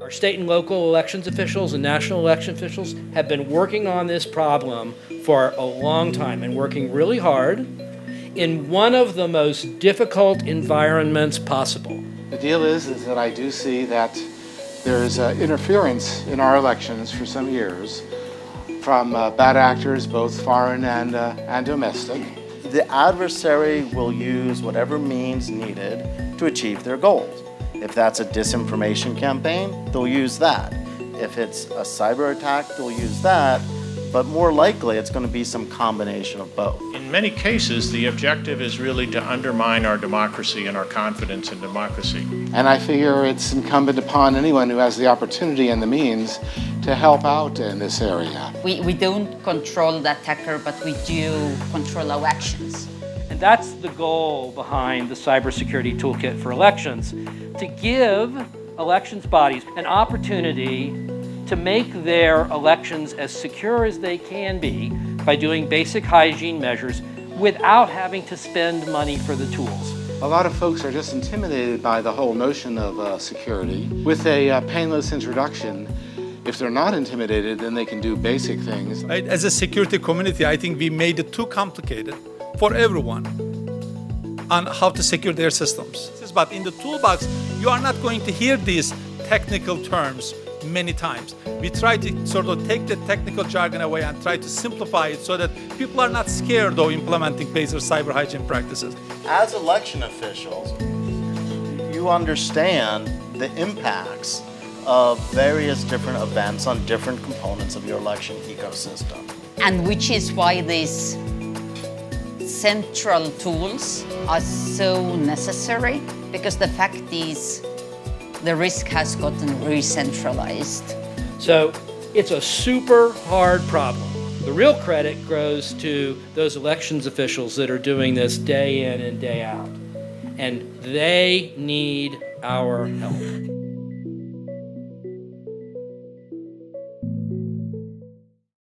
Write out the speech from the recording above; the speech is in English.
Our state and local elections officials and national election officials have been working on this problem for a long time and working really hard in one of the most difficult environments possible. The deal is that I do see that there's interference in our elections for some years from bad actors, both foreign and domestic. The adversary will use whatever means needed to achieve their goals. If that's a disinformation campaign, they'll use that. If it's a cyber attack, they'll use that. But more likely, it's going to be some combination of both. In many cases, the objective is really to undermine our democracy and our confidence in democracy. And I figure it's incumbent upon anyone who has the opportunity and the means to help out in this area. We don't control the attacker, but we do control our actions. And that's the goal behind the Cybersecurity Toolkit for elections, to give elections bodies an opportunity to make their elections as secure as they can be by doing basic hygiene measures without having to spend money for the tools. A lot of folks are just intimidated by the whole notion of security. With a painless introduction, if they're not intimidated, then they can do basic things. Right? As a security community, I think we made it too complicated for everyone on how to secure their systems. But in the toolbox, you are not going to hear these technical terms many times. We try to sort of take the technical jargon away and try to simplify it so that people are not scared of implementing basic cyber hygiene practices. As election officials, you understand the impacts of various different events on different components of your election ecosystem. And which is why these central tools are so necessary, because the fact is the risk has gotten re-centralized. So it's a super hard problem. The real credit goes to those elections officials that are doing this day in and day out. And they need our help.